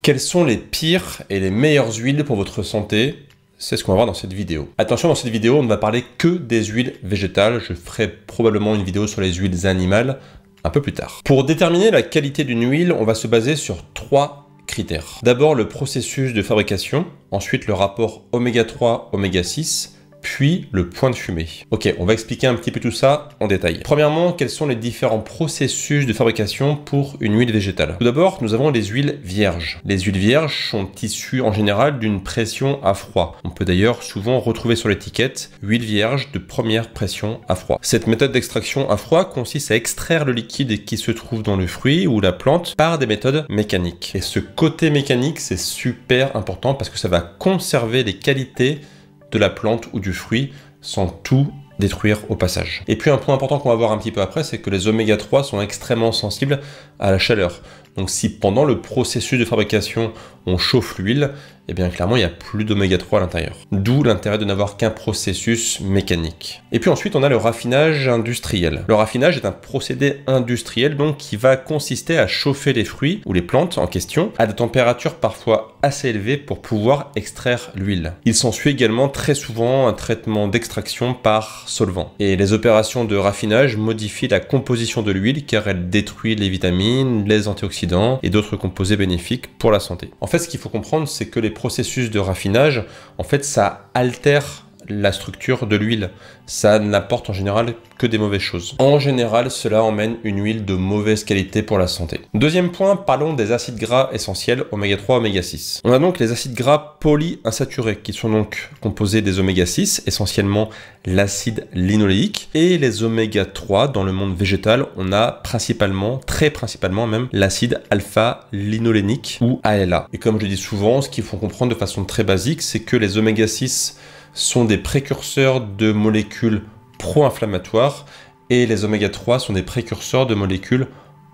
Quelles sont les pires et les meilleures huiles pour votre santé? C'est ce qu'on va voir dans cette vidéo. Attention, dans cette vidéo, on ne va parler que des huiles végétales. Je ferai probablement une vidéo sur les huiles animales un peu plus tard. Pour déterminer la qualité d'une huile, on va se baser sur 3 critères. D'abord, le processus de fabrication, ensuite le rapport oméga 3, oméga 6, puis le point de fumée. Ok, on va expliquer un petit peu tout ça en détail. Premièrement, quels sont les différents processus de fabrication pour une huile végétale? Tout d'abord, nous avons les huiles vierges. Les huiles vierges sont issues en général d'une pression à froid. On peut d'ailleurs souvent retrouver sur l'étiquette huile vierge de première pression à froid. Cette méthode d'extraction à froid consiste à extraire le liquide qui se trouve dans le fruit ou la plante par des méthodes mécaniques. Et ce côté mécanique, c'est super important parce que ça va conserver les qualités de la plante ou du fruit sans tout détruire au passage. Et puis un point important qu'on va voir un petit peu après, c'est que les oméga 3 sont extrêmement sensibles à la chaleur. Donc si pendant le processus de fabrication, on chauffe l'huile, eh bien clairement il n'y a plus d'oméga 3 à l'intérieur. D'où l'intérêt de n'avoir qu'un processus mécanique. Et puis ensuite on a le raffinage industriel. Le raffinage est un procédé industriel donc qui va consister à chauffer les fruits ou les plantes en question à des températures parfois assez élevées pour pouvoir extraire l'huile. Il s'ensuit également très souvent un traitement d'extraction par solvant. Et les opérations de raffinage modifient la composition de l'huile car elle détruit les vitamines, les antioxydants et d'autres composés bénéfiques pour la santé. En fait, ce qu'il faut comprendre, c'est que les processus de raffinage, en fait, ça altère la structure de l'huile. Ça n'apporte en général que des mauvaises choses. En général, cela emmène une huile de mauvaise qualité pour la santé. Deuxième point, parlons des acides gras essentiels oméga 3, oméga 6. On a donc les acides gras polyinsaturés qui sont donc composés des oméga 6, essentiellement l'acide linoléique, et les oméga 3 dans le monde végétal, on a principalement, très principalement même, l'acide alpha-linolénique ou ALA. Et comme je dis souvent, ce qu'il faut comprendre de façon très basique, c'est que les oméga 6 sont des précurseurs de molécules pro-inflammatoires et les oméga 3 sont des précurseurs de molécules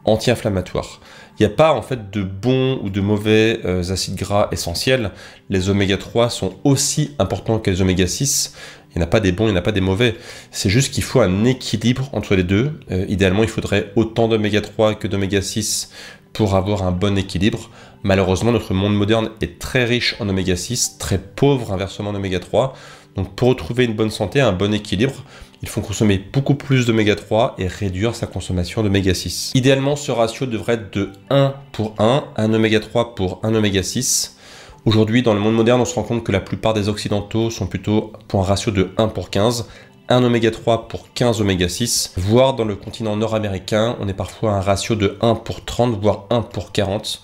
anti-inflammatoires. Il n'y a pas en fait de bons ou de mauvais acides gras essentiels. Les oméga 3 sont aussi importants que les oméga 6. Il n'y en a pas des bons, il n'y en a pas des mauvais. C'est juste qu'il faut un équilibre entre les deux. Idéalement, il faudrait autant d'oméga 3 que d'oméga 6 pour avoir un bon équilibre. Malheureusement, notre monde moderne est très riche en oméga 6, très pauvre inversement en oméga 3. Donc pour retrouver une bonne santé, un bon équilibre, il faut consommer beaucoup plus d'oméga 3 et réduire sa consommation d'oméga 6. Idéalement, ce ratio devrait être de 1 pour 1, un oméga 3 pour un oméga 6. Aujourd'hui, dans le monde moderne, on se rend compte que la plupart des occidentaux sont plutôt pour un ratio de 1 pour 15. Un oméga 3 pour 15 oméga 6, voire dans le continent nord-américain, on est parfois à un ratio de 1 pour 30, voire 1 pour 40.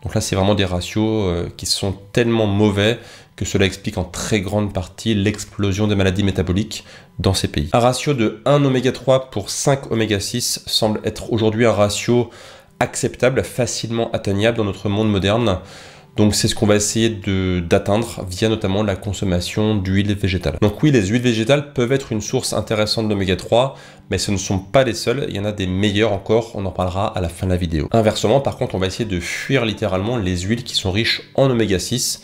Donc là, c'est vraiment des ratios qui sont tellement mauvais que cela explique en très grande partie l'explosion des maladies métaboliques dans ces pays. Un ratio de 1 oméga 3 pour 5 oméga 6 semble être aujourd'hui un ratio acceptable, facilement atteignable dans notre monde moderne. Donc c'est ce qu'on va essayer d'atteindre via notamment la consommation d'huiles végétales. Donc oui, les huiles végétales peuvent être une source intéressante d'oméga 3, mais ce ne sont pas les seuls, il y en a des meilleurs encore, on en parlera à la fin de la vidéo. Inversement, par contre, on va essayer de fuir littéralement les huiles qui sont riches en oméga 6,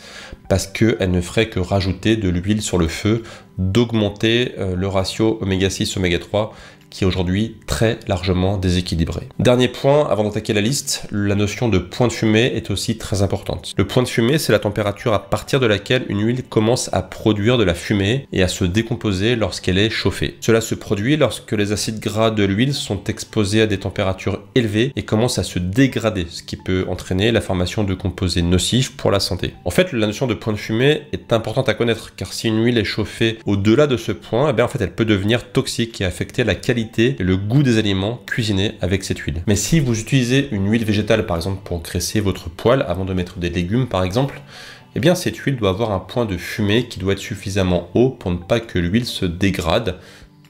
parce qu'elles ne feraient que rajouter de l'huile sur le feu, d'augmenter le ratio oméga 6, oméga 3, qui est aujourd'hui très largement déséquilibré. Dernier point, avant d'attaquer la liste, la notion de point de fumée est aussi très importante. Le point de fumée, c'est la température à partir de laquelle une huile commence à produire de la fumée et à se décomposer lorsqu'elle est chauffée. Cela se produit lorsque les acides gras de l'huile sont exposés à des températures élevées et commencent à se dégrader, ce qui peut entraîner la formation de composés nocifs pour la santé. En fait, la notion de point de fumée est importante à connaître, car si une huile est chauffée au-delà de ce point, eh bien, en fait, elle peut devenir toxique et affecter la qualité et le goût des aliments cuisinés avec cette huile. Mais si vous utilisez une huile végétale par exemple pour graisser votre poêle avant de mettre des légumes par exemple, eh bien cette huile doit avoir un point de fumée qui doit être suffisamment haut pour ne pas que l'huile se dégrade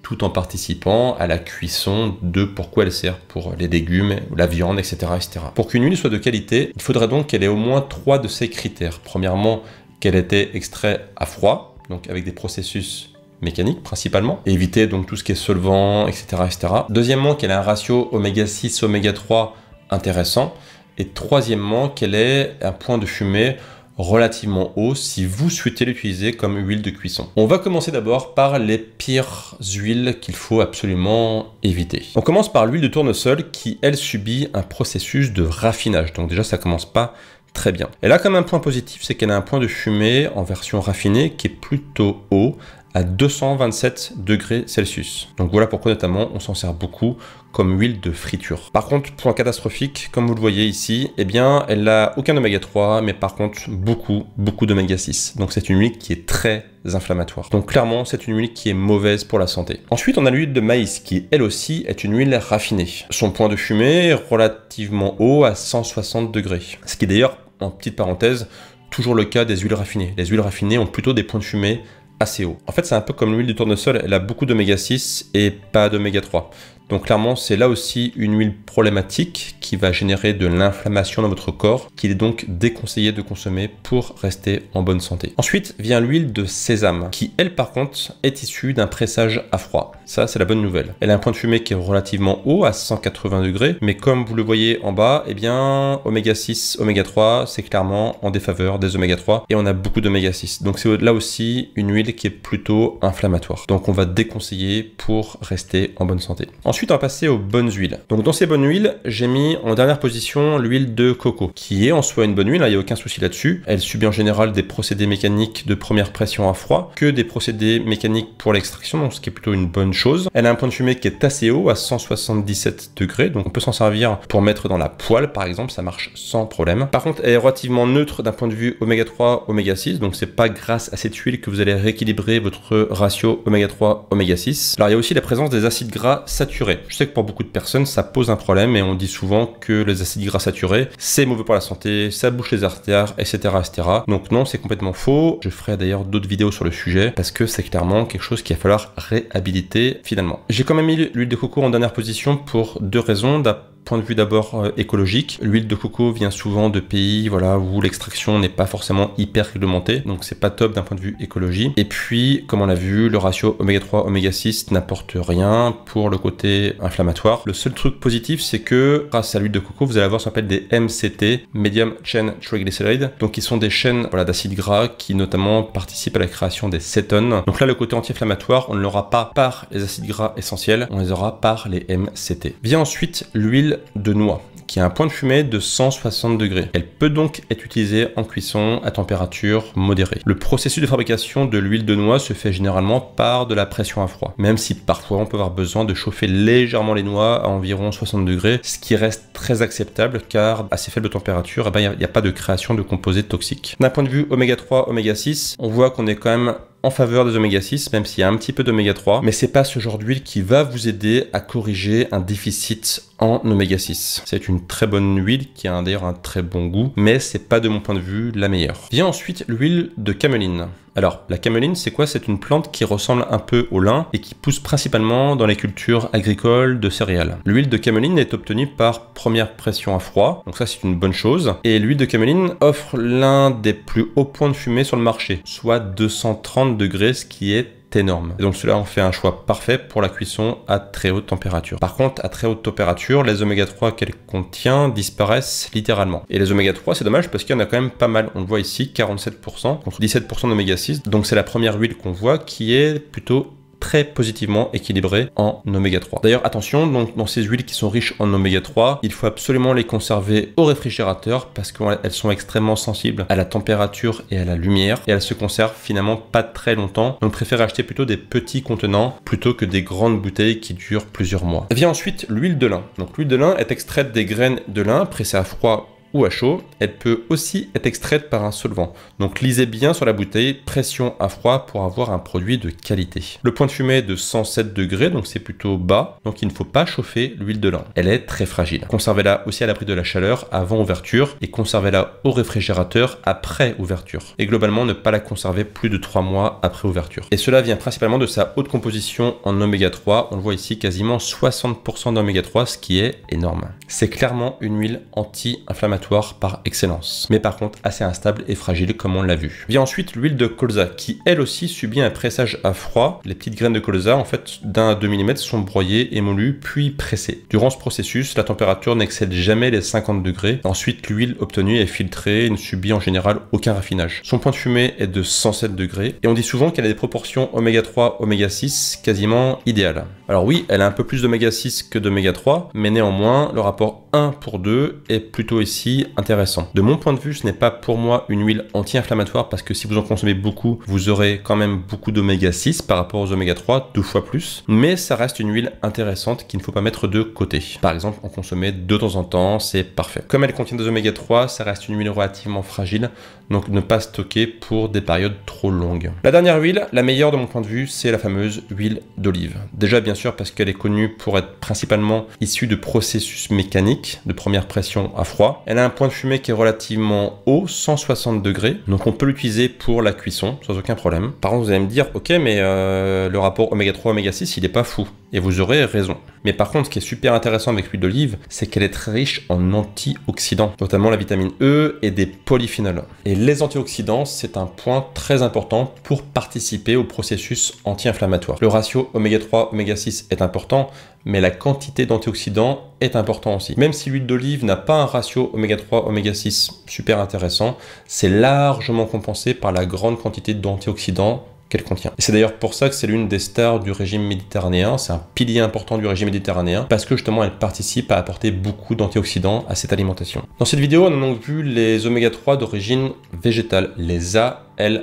tout en participant à la cuisson de pourquoi elle sert pour les légumes, la viande, etc. etc. Pour qu'une huile soit de qualité, il faudrait donc qu'elle ait au moins 3 de ces critères. Premièrement, qu'elle ait été extraite à froid, donc avec des processus mécanique principalement, et éviter donc tout ce qui est solvant, etc. etc. Deuxièmement, qu'elle ait un ratio oméga 6, oméga 3 intéressant, et troisièmement, qu'elle ait un point de fumée relativement haut si vous souhaitez l'utiliser comme huile de cuisson. On va commencer d'abord par les pires huiles qu'il faut absolument éviter. On commence par l'huile de tournesol qui, elle, subit un processus de raffinage, donc déjà ça commence pas très bien. Elle a quand même un point positif, c'est qu'elle a un point de fumée en version raffinée qui est plutôt haut, à 227 degrés Celsius. Donc voilà pourquoi notamment on s'en sert beaucoup comme huile de friture. Par contre, point catastrophique, comme vous le voyez ici, eh bien, elle n'a aucun oméga 3, mais par contre, beaucoup d'oméga 6. Donc c'est une huile qui est très inflammatoire. Donc clairement, c'est une huile qui est mauvaise pour la santé. Ensuite, on a l'huile de maïs, qui elle aussi est une huile raffinée. Son point de fumée est relativement haut, à 160 degrés. Ce qui est d'ailleurs, en petite parenthèse, toujours le cas des huiles raffinées. Les huiles raffinées ont plutôt des points de fumée assez haut. En fait, c'est un peu comme l'huile du tournesol, elle a beaucoup d'oméga 6 et pas d'oméga 3. Donc clairement, c'est là aussi une huile problématique qui va générer de l'inflammation dans votre corps, qu'il est donc déconseillé de consommer pour rester en bonne santé. Ensuite vient l'huile de sésame, qui elle par contre est issue d'un pressage à froid. Ça, c'est la bonne nouvelle. Elle a un point de fumée qui est relativement haut, à 180 degrés, mais comme vous le voyez en bas, eh bien, oméga 6, oméga 3, c'est clairement en défaveur des oméga 3, et on a beaucoup d'oméga 6. Donc c'est là aussi une huile qui est plutôt inflammatoire. Donc on va déconseiller pour rester en bonne santé. Ensuite, on va passer aux bonnes huiles. Donc dans ces bonnes huiles, j'ai mis en dernière position l'huile de coco, qui est en soi une bonne huile, il n'y a aucun souci là-dessus. Elle subit en général des procédés mécaniques de première pression à froid, que des procédés mécaniques pour l'extraction, donc ce qui est plutôt une bonne chose. Elle a un point de fumée qui est assez haut, à 177 degrés, donc on peut s'en servir pour mettre dans la poêle, par exemple, ça marche sans problème. Par contre, elle est relativement neutre d'un point de vue oméga 3, oméga 6, donc c'est pas grâce à cette huile que vous allez rééquilibrer votre ratio oméga 3, oméga 6. Alors il y a aussi la présence des acides gras saturés. Je sais que pour beaucoup de personnes, ça pose un problème et on dit souvent que les acides gras saturés, c'est mauvais pour la santé, ça bouche les artères, etc., etc. Donc non, c'est complètement faux. Je ferai d'ailleurs d'autres vidéos sur le sujet parce que c'est clairement quelque chose qu'il va falloir réhabiliter finalement. J'ai quand même mis l'huile de coco en dernière position pour deux raisons. Point de vue d'abord écologique, l'huile de coco vient souvent de pays où l'extraction n'est pas forcément hyper réglementée, donc c'est pas top d'un point de vue écologie. Et puis, comme on l'a vu, le ratio oméga 3, oméga 6 n'apporte rien pour le côté inflammatoire. Le seul truc positif, c'est que grâce à l'huile de coco, vous allez avoir ce qu'on appelle des MCT, Medium Chain Triglycerides, donc qui sont des chaînes d'acides gras qui notamment participent à la création des cétones. Donc là, le côté anti-inflammatoire, on ne l'aura pas par les acides gras essentiels, on les aura par les MCT. Vient ensuite l'huile de noix, qui a un point de fumée de 160 degrés. Elle peut donc être utilisée en cuisson à température modérée. Le processus de fabrication de l'huile de noix se fait généralement par de la pression à froid, même si parfois on peut avoir besoin de chauffer légèrement les noix à environ 60 degrés, ce qui reste très acceptable car à ces faibles températures, il n'y a pas de création de composés toxiques. D'un point de vue oméga 3, oméga 6, on voit qu'on est quand même en faveur des oméga 6, même s'il y a un petit peu d'oméga 3, mais c'est pas ce genre d'huile qui va vous aider à corriger un déficit en oméga 6. C'est une très bonne huile qui a d'ailleurs un très bon goût, mais c'est pas de mon point de vue la meilleure. Vient ensuite l'huile de cameline. Alors, la cameline, c'est quoi? C'est une plante qui ressemble un peu au lin et qui pousse principalement dans les cultures agricoles de céréales. L'huile de cameline est obtenue par première pression à froid, donc ça c'est une bonne chose. Et l'huile de cameline offre l'un des plus hauts points de fumée sur le marché, soit 230 degrés, ce qui est énorme. Et donc cela en fait un choix parfait pour la cuisson à très haute température. Par contre, à très haute température, les oméga 3 qu'elle contient disparaissent littéralement. Et les oméga 3, c'est dommage parce qu'il y en a quand même pas mal. On le voit ici, 47% contre 17% d'oméga 6. Donc c'est la première huile qu'on voit qui est plutôt très positivement équilibré en oméga 3. D'ailleurs, attention, donc, dans ces huiles qui sont riches en oméga 3, il faut absolument les conserver au réfrigérateur parce qu'elles sont extrêmement sensibles à la température et à la lumière et elles se conservent finalement pas très longtemps. Donc, préfère acheter plutôt des petits contenants plutôt que des grandes bouteilles qui durent plusieurs mois. Vient ensuite l'huile de lin. Donc, l'huile de lin est extraite des graines de lin pressées à froid ou à chaud. Elle peut aussi être extraite par un solvant. Donc lisez bien sur la bouteille, pression à froid pour avoir un produit de qualité. Le point de fumée est de 107 degrés, donc c'est plutôt bas, donc il ne faut pas chauffer l'huile de lin. Elle est très fragile. Conservez-la aussi à l'abri de la chaleur avant ouverture et conservez-la au réfrigérateur après ouverture. Et globalement, ne pas la conserver plus de 3 mois après ouverture. Et cela vient principalement de sa haute composition en oméga 3. On le voit ici, quasiment 60% d'oméga 3, ce qui est énorme. C'est clairement une huile anti-inflammatoire par excellence, mais par contre assez instable et fragile comme on l'a vu. Vient ensuite l'huile de colza qui elle aussi subit un pressage à froid. Les petites graines de colza en fait d'1 à 2 mm sont broyées, émolues puis pressées. Durant ce processus, la température n'excède jamais les 50 degrés. Ensuite l'huile obtenue est filtrée et ne subit en général aucun raffinage. Son point de fumée est de 107 degrés et on dit souvent qu'elle a des proportions oméga 3, oméga 6 quasiment idéales. Alors oui, elle a un peu plus d'oméga 6 que d'oméga 3, mais néanmoins le rapport 1 pour 2 est plutôt ici aussi intéressant. De mon point de vue, ce n'est pas pour moi une huile anti-inflammatoire parce que si vous en consommez beaucoup, vous aurez quand même beaucoup d'oméga 6 par rapport aux oméga 3, 2 fois plus. Mais ça reste une huile intéressante qu'il ne faut pas mettre de côté. Par exemple, en consommer de temps en temps, c'est parfait. Comme elle contient des oméga 3, ça reste une huile relativement fragile, donc ne pas stocker pour des périodes trop longues. La dernière huile, la meilleure de mon point de vue, c'est la fameuse huile d'olive. Déjà bien sûr parce qu'elle est connue pour être principalement issue de processus mécaniques de première pression à froid. Elle a un point de fumée qui est relativement haut, 160 degrés, donc on peut l'utiliser pour la cuisson sans aucun problème. Par contre vous allez me dire, ok mais le rapport oméga 3, oméga 6 il n'est pas fou. Et vous aurez raison. Mais par contre, ce qui est super intéressant avec l'huile d'olive, c'est qu'elle est très riche en antioxydants, notamment la vitamine E et des polyphénols. Et les antioxydants, c'est un point très important pour participer au processus anti-inflammatoire. Le ratio oméga 3, oméga 6 est important, mais la quantité d'antioxydants est important aussi. Même si l'huile d'olive n'a pas un ratio oméga 3, oméga 6 super intéressant, c'est largement compensé par la grande quantité d'antioxydants qu'elle contient. Et c'est d'ailleurs pour ça que c'est l'une des stars du régime méditerranéen, c'est un pilier important du régime méditerranéen, parce que justement elle participe à apporter beaucoup d'antioxydants à cette alimentation. Dans cette vidéo, on a donc vu les oméga 3 d'origine végétale, les ALA.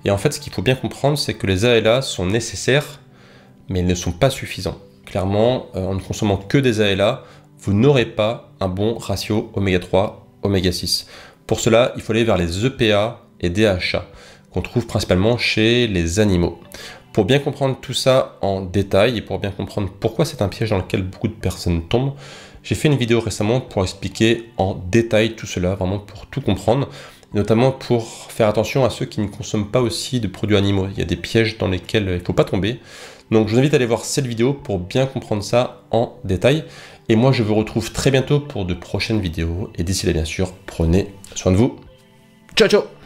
Et en fait, ce qu'il faut bien comprendre, c'est que les ALA sont nécessaires, mais ils ne sont pas suffisants. Clairement, en ne consommant que des ALA, vous n'aurez pas un bon ratio oméga 3, oméga 6. Pour cela, il faut aller vers les EPA et DHA, qu'on trouve principalement chez les animaux. Pour bien comprendre tout ça en détail et pour bien comprendre pourquoi c'est un piège dans lequel beaucoup de personnes tombent, j'ai fait une vidéo récemment pour expliquer en détail tout cela, vraiment pour tout comprendre, notamment pour faire attention à ceux qui ne consomment pas aussi de produits animaux. Il y a des pièges dans lesquels il ne faut pas tomber. Donc je vous invite à aller voir cette vidéo pour bien comprendre ça en détail. Et moi je vous retrouve très bientôt pour de prochaines vidéos. Et d'ici là bien sûr, prenez soin de vous. Ciao ciao!